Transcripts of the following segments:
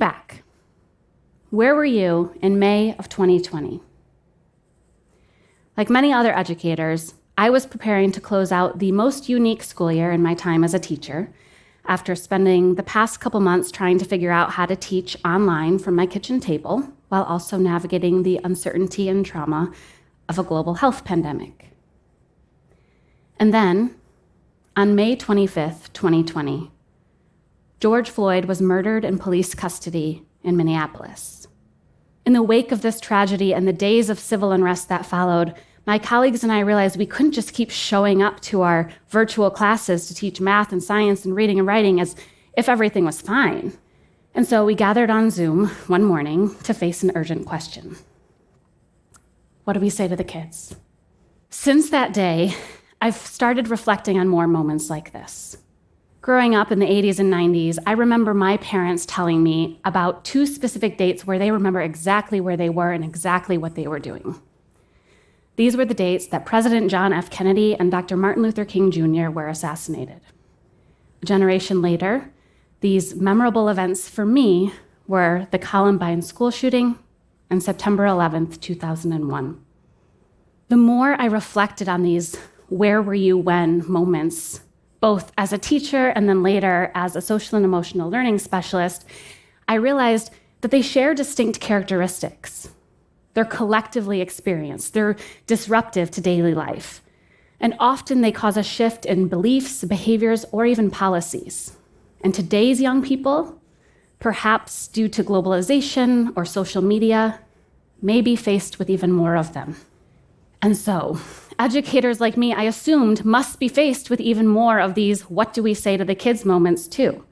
back. Where were you in May of 2020? Like many other educators, I was preparing to close out the most unique school year in my time as a teacher after spending the past couple months trying to figure out how to teach online from my kitchen table while also navigating the uncertainty and trauma of a global health pandemic. And then, on May 25th, 2020, George Floyd was murdered in police custody in Minneapolis. In the wake of this tragedy and the days of civil unrest that followed, my colleagues and I realized we couldn't just keep showing up to our virtual classes to teach math and science and reading and writing as if everything was fine. And so we gathered on Zoom one morning to face an urgent question. What do we say to the kids? Since that day, I've started reflecting on more moments like this. Growing up in the 80s and 90s, I remember my parents telling me about 2 specific dates where they remember exactly where they were and exactly what they were doing. These were the dates that President John F. Kennedy and Dr. Martin Luther King Jr. were assassinated. A generation later, these memorable events for me were the Columbine school shooting and September 11th, 2001. The more I reflected on these where were you when moments, both as a teacher and then later as a social and emotional learning specialist, I realized that they share distinct characteristics. They're collectively experienced, they're disruptive to daily life, and often they cause a shift in beliefs, behaviors, or even policies. And today's young people, perhaps due to globalization or social media, may be faced with even more of them. And so, educators like me, I assumed, must be faced with even more of these what do we say to the kids moments too.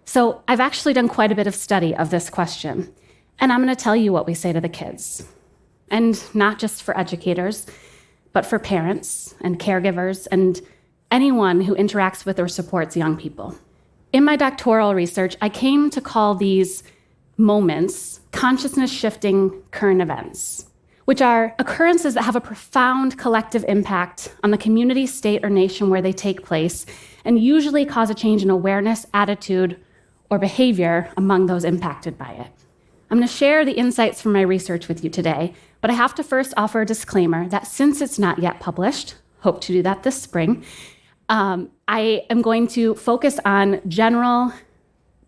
So I've actually done quite a bit of study of this question, and I'm going to tell you what we say to the kids. And not just for educators, but for parents and caregivers and anyone who interacts with or supports young people. In my doctoral research, I came to call these moments consciousness-shifting current events, which are occurrences that have a profound collective impact on the community, state, or nation where they take place, and usually cause a change in awareness, attitude, or behavior among those impacted by it. I'm going to share the insights from my research with you today, but I have to first offer a disclaimer that since it's not yet published, hope to do that this spring, I am going to focus on general,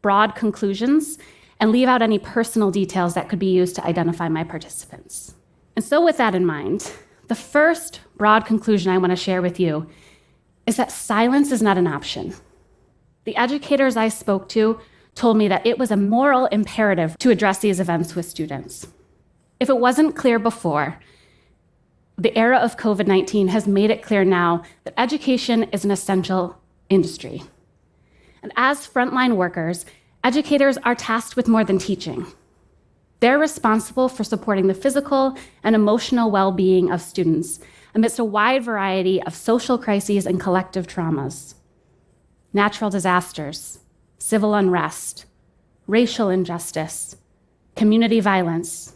broad conclusions and leave out any personal details that could be used to identify my participants. And so with that in mind, the first broad conclusion I want to share with you is that silence is not an option. The educators I spoke to told me that it was a moral imperative to address these events with students. If it wasn't clear before, the era of COVID-19 has made it clear now that education is an essential industry. And as frontline workers, educators are tasked with more than teaching. They're responsible for supporting the physical and emotional well-being of students amidst a wide variety of social crises and collective traumas. Natural disasters, civil unrest, racial injustice, community violence,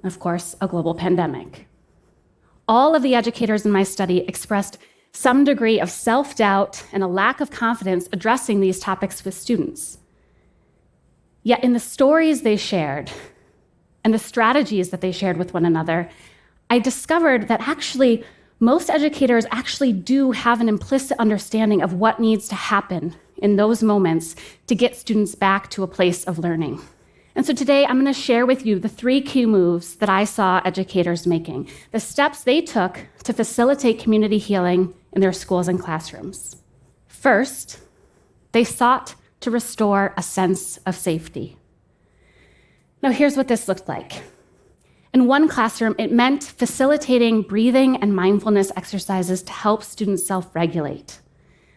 and of course, a global pandemic. All of the educators in my study expressed some degree of self-doubt and a lack of confidence addressing these topics with students. Yet in the stories they shared and the strategies that they shared with one another, I discovered that actually most educators actually do have an implicit understanding of what needs to happen in those moments to get students back to a place of learning. And so today I'm going to share with you the 3 key moves that I saw educators making, the steps they took to facilitate community healing in their schools and classrooms. First, they sought to restore a sense of safety. Now here's what this looked like. In one classroom, it meant facilitating breathing and mindfulness exercises to help students self-regulate,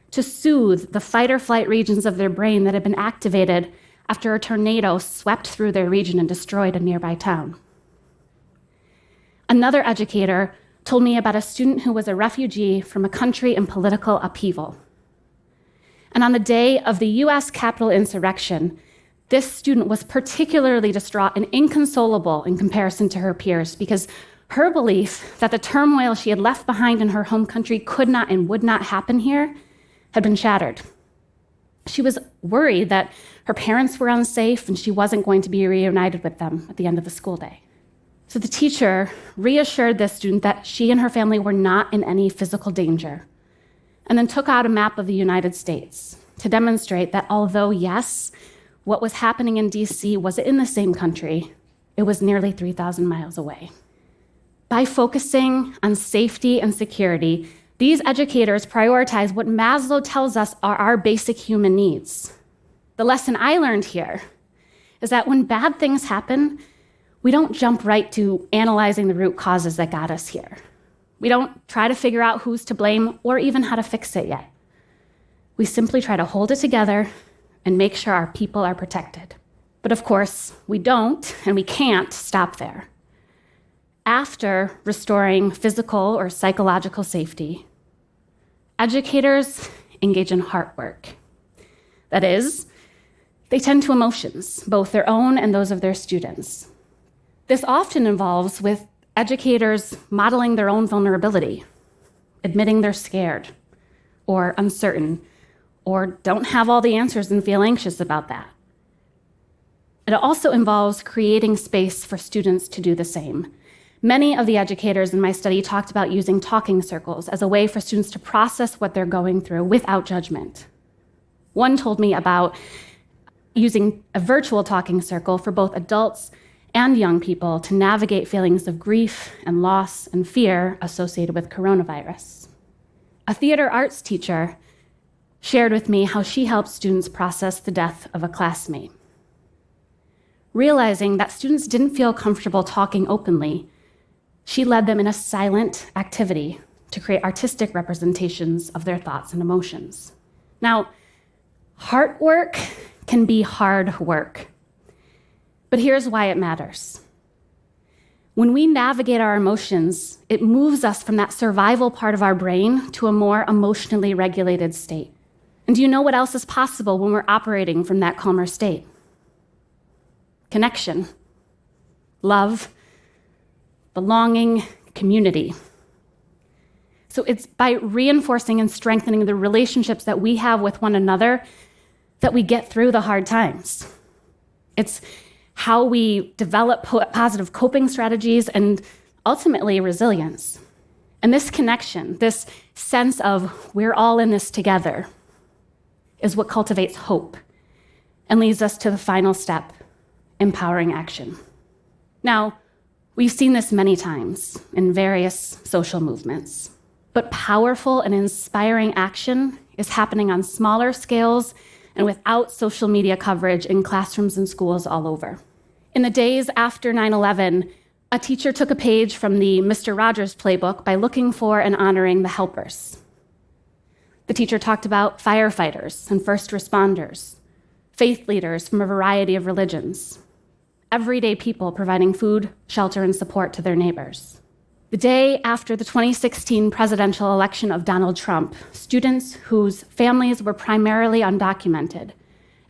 to soothe the fight or flight regions of their brain that had been activated after a tornado swept through their region and destroyed a nearby town. Another educator told me about a student who was a refugee from a country in political upheaval. And on the day of the US Capitol insurrection, this student was particularly distraught and inconsolable in comparison to her peers because her belief that the turmoil she had left behind in her home country could not and would not happen here had been shattered. She was worried that her parents were unsafe and she wasn't going to be reunited with them at the end of the school day. So the teacher reassured this student that she and her family were not in any physical danger, and then took out a map of the United States to demonstrate that although, yes, what was happening in DC was in the same country, it was nearly 3,000 miles away. By focusing on safety and security, these educators prioritize what Maslow tells us are our basic human needs. The lesson I learned here is that when bad things happen, we don't jump right to analyzing the root causes that got us here. We don't try to figure out who's to blame or even how to fix it yet. We simply try to hold it together and make sure our people are protected. But of course, we don't and we can't stop there. After restoring physical or psychological safety, educators engage in heart work. That is, they tend to emotions, both their own and those of their students. This often involves with educators modeling their own vulnerability, admitting they're scared or uncertain or don't have all the answers and feel anxious about that. It also involves creating space for students to do the same. Many of the educators in my study talked about using talking circles as a way for students to process what they're going through without judgment. One told me about using a virtual talking circle for both adults and young people to navigate feelings of grief and loss and fear associated with coronavirus. A theater arts teacher shared with me how she helped students process the death of a classmate. Realizing that students didn't feel comfortable talking openly, she led them in a silent activity to create artistic representations of their thoughts and emotions. Now, heart work can be hard work, but here's why it matters. When we navigate our emotions, it moves us from that survival part of our brain to a more emotionally regulated state. And do you know what else is possible when we're operating from that calmer state? Connection, love, belonging, community. So it's by reinforcing and strengthening the relationships that we have with one another that we get through the hard times. It's how we develop positive coping strategies and ultimately resilience. And this connection, this sense of we're all in this together, is what cultivates hope and leads us to the final step, empowering action. Now, we've seen this many times in various social movements, but powerful and inspiring action is happening on smaller scales and without social media coverage in classrooms and schools all over. In the days after 9/11, a teacher took a page from the Mr. Rogers playbook by looking for and honoring the helpers. The teacher talked about firefighters and first responders, faith leaders from a variety of religions, everyday people providing food, shelter, and support to their neighbors. The day after the 2016 presidential election of Donald Trump, students whose families were primarily undocumented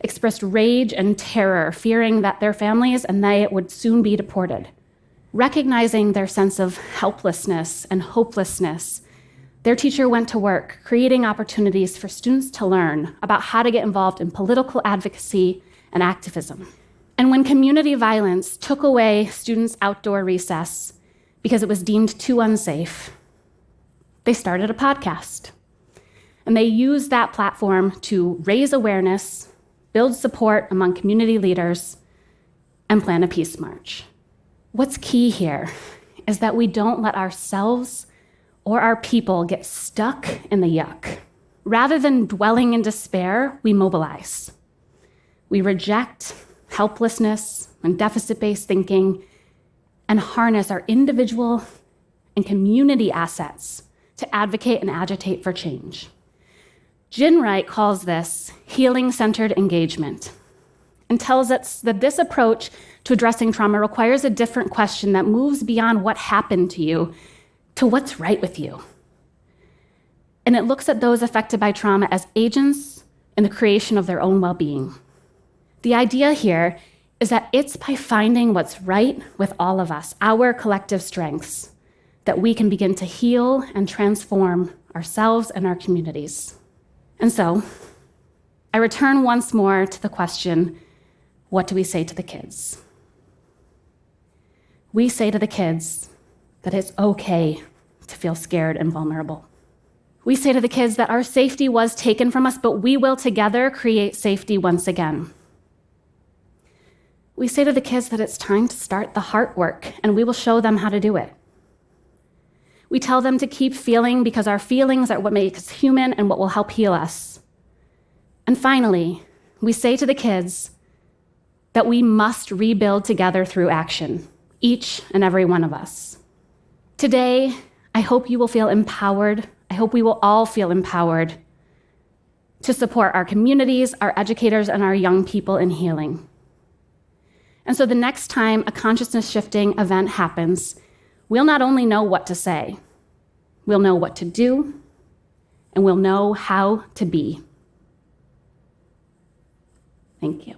expressed rage and terror, fearing that their families and they would soon be deported. Recognizing their sense of helplessness and hopelessness, their teacher went to work creating opportunities for students to learn about how to get involved in political advocacy and activism. And when community violence took away students' outdoor recess because it was deemed too unsafe, they started a podcast. And they used that platform to raise awareness, build support among community leaders, and plan a peace march. What's key here is that we don't let ourselves or our people get stuck in the yuck. Rather than dwelling in despair, we mobilize. We reject helplessness and deficit-based thinking and harness our individual and community assets to advocate and agitate for change. Gin Wright calls this healing-centered engagement and tells us that this approach to addressing trauma requires a different question that moves beyond what happened to you to what's right with you. And it looks at those affected by trauma as agents in the creation of their own well-being. The idea here is that it's by finding what's right with all of us, our collective strengths, that we can begin to heal and transform ourselves and our communities. And so, I return once more to the question, what do we say to the kids? We say to the kids that it's okay to feel scared and vulnerable. We say to the kids that our safety was taken from us, but we will together create safety once again. We say to the kids that it's time to start the heart work, and we will show them how to do it. We tell them to keep feeling because our feelings are what make us human and what will help heal us. And finally, we say to the kids that we must rebuild together through action, each and every one of us. Today, I hope you will feel empowered. I hope we will all feel empowered to support our communities, our educators, and our young people in healing. And so the next time a consciousness shifting event happens, we'll not only know what to say, we'll know what to do, and we'll know how to be. Thank you.